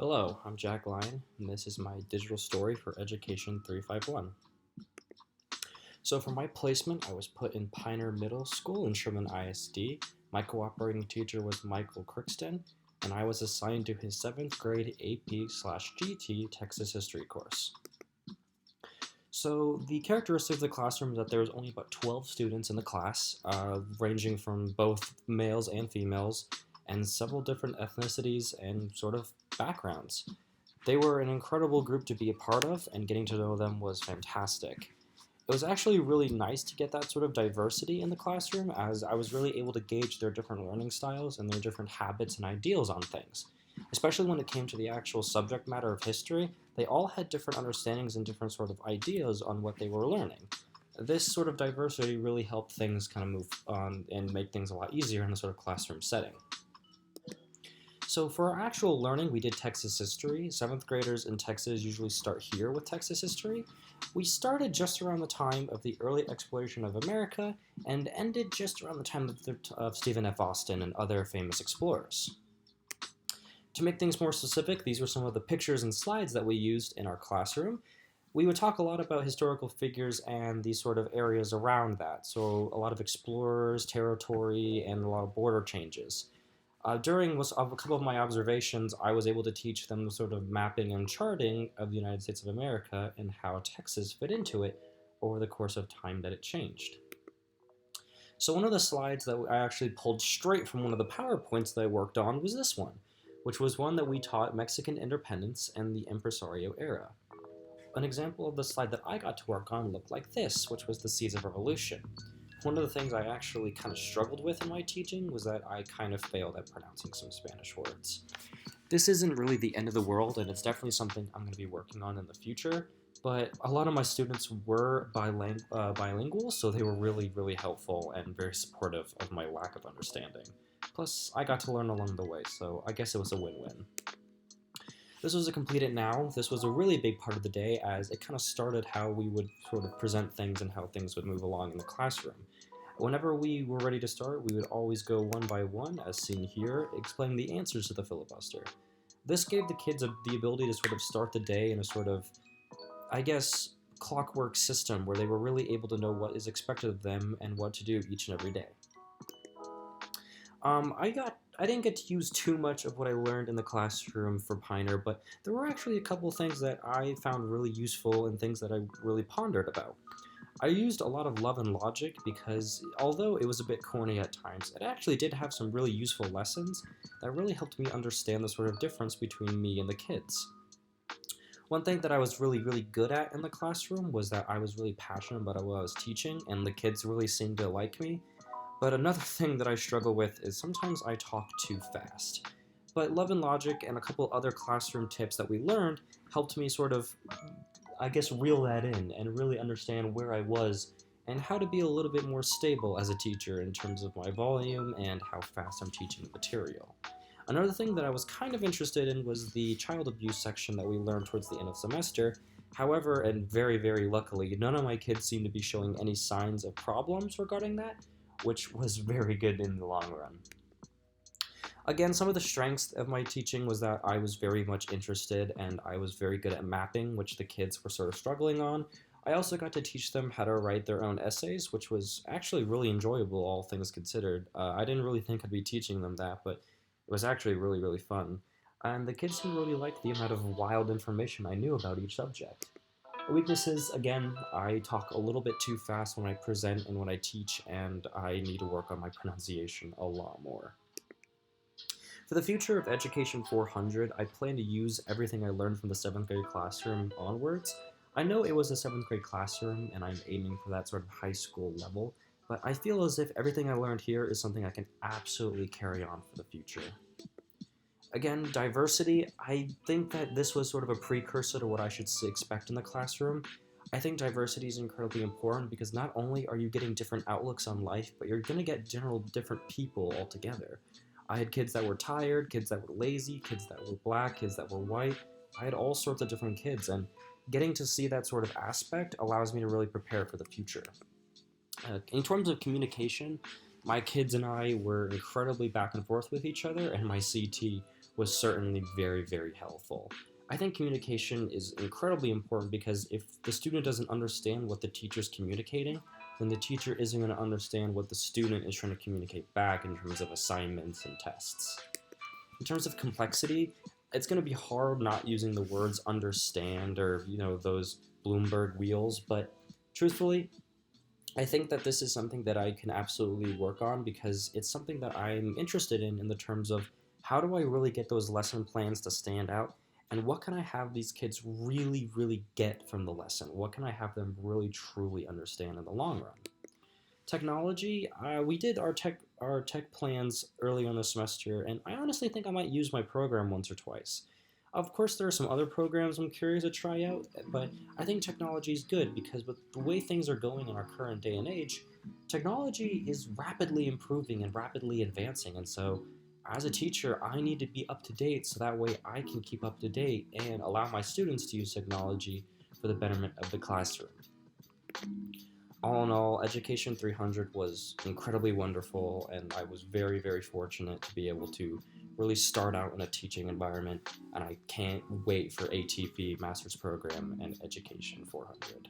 Hello, I'm Jack Lyon, and this is my digital story for Education 351. So for my placement, I was put in Pioneer Middle School in Sherman ISD. My cooperating teacher was Michael Crookston, and I was assigned to his 7th grade AP/GT Texas History course. So the characteristics of the classroom is that there was only about 12 students in the class, ranging from both males and females, and several different ethnicities and sort of backgrounds. They were an incredible group to be a part of, and getting to know them was fantastic. It was actually really nice to get that sort of diversity in the classroom, as I was really able to gauge their different learning styles and their different habits and ideals on things. Especially when it came to the actual subject matter of history, they all had different understandings and different sort of ideas on what they were learning. This sort of diversity really helped things kind of move on and make things a lot easier in a sort of classroom setting. So for our actual learning, we did Texas history. 7th graders in Texas usually start here with Texas history. We started just around the time of the early exploration of America and ended just around the time of Stephen F. Austin and other famous explorers. To make things more specific, these were some of the pictures and slides that we used in our classroom. We would talk a lot about historical figures and these sort of areas around that. So a lot of explorers, territory, and a lot of border changes. During a couple of my observations, I was able to teach them the sort of mapping and charting of the United States of America and how Texas fit into it over the course of time that it changed. So one of the slides that I actually pulled straight from one of the PowerPoints that I worked on was this one, which was one that we taught Mexican independence and the Impresario era. An example of the slide that I got to work on looked like this, which was the Seeds of Revolution. One of the things I actually kind of struggled with in my teaching was that I kind of failed at pronouncing some Spanish words. This isn't really the end of the world, and it's definitely something I'm going to be working on in the future, but a lot of my students were bilingual, so they were really, really helpful and very supportive of my lack of understanding. Plus, I got to learn along the way, so I guess it was a win-win. This was a complete it now. This was a really big part of the day, as it kind of started how we would sort of present things and how things would move along in the classroom. Whenever we were ready to start, we would always go one by one, as seen here, explaining the answers to the filibuster. This gave the kids the ability to sort of start the day in a sort of, I guess, clockwork system where they were really able to know what is expected of them and what to do each and every day. I didn't get to use too much of what I learned in the classroom for Pioneer, but there were actually a couple of things that I found really useful and things that I really pondered about. I used a lot of Love and Logic because, although it was a bit corny at times, it actually did have some really useful lessons that really helped me understand the sort of difference between me and the kids. One thing that I was really, really good at in the classroom was that I was really passionate about what I was teaching, and the kids really seemed to like me. But another thing that I struggle with is sometimes I talk too fast. But Love and Logic and a couple other classroom tips that we learned helped me sort of, I guess, reel that in and really understand where I was and how to be a little bit more stable as a teacher in terms of my volume and how fast I'm teaching the material. Another thing that I was kind of interested in was the child abuse section that we learned towards the end of semester. However, and very, very luckily, none of my kids seemed to be showing any signs of problems regarding that, which was very good in the long run. Again, some of the strengths of my teaching was that I was very much interested and I was very good at mapping, which the kids were sort of struggling on. I also got to teach them how to write their own essays, which was actually really enjoyable, all things considered. I didn't really think I'd be teaching them that, but it was actually really, really fun. And the kids seemed really liked the amount of wild information I knew about each subject. Weaknesses, again, I talk a little bit too fast when I present and when I teach, and I need to work on my pronunciation a lot more. For the future of Education 400, I plan to use everything I learned from the 7th grade classroom onwards. I know it was a 7th grade classroom, and I'm aiming for that sort of high school level, but I feel as if everything I learned here is something I can absolutely carry on for the future. Again, diversity, I think that this was sort of a precursor to what I should expect in the classroom. I think diversity is incredibly important because not only are you getting different outlooks on life, but you're going to get general different people altogether. I had kids that were tired, kids that were lazy, kids that were black, kids that were white. I had all sorts of different kids, and getting to see that sort of aspect allows me to really prepare for the future. In terms of communication, my kids and I were incredibly back and forth with each other, and my CT was certainly very, very helpful. I think communication is incredibly important because if the student doesn't understand what the teacher's communicating, then the teacher isn't going to understand what the student is trying to communicate back in terms of assignments and tests. In terms of complexity, it's going to be hard not using the words understand or, those Bloomberg wheels, but truthfully, I think that this is something that I can absolutely work on because it's something that I'm interested in the terms of how do I really get those lesson plans to stand out and what can I have these kids really, really get from the lesson? What can I have them really, truly understand in the long run? Technology, we did our tech plans early on the semester, and I honestly think I might use my program once or twice. Of course, there are some other programs I'm curious to try out, but I think technology is good because with the way things are going in our current day and age, technology is rapidly improving and rapidly advancing, and so as a teacher, I need to be up to date so that way I can keep up to date and allow my students to use technology for the betterment of the classroom. All in all, Education 300 was incredibly wonderful, and I was very, very fortunate to be able to really start out in a teaching environment, and I can't wait for ATP Master's Program and Education 400.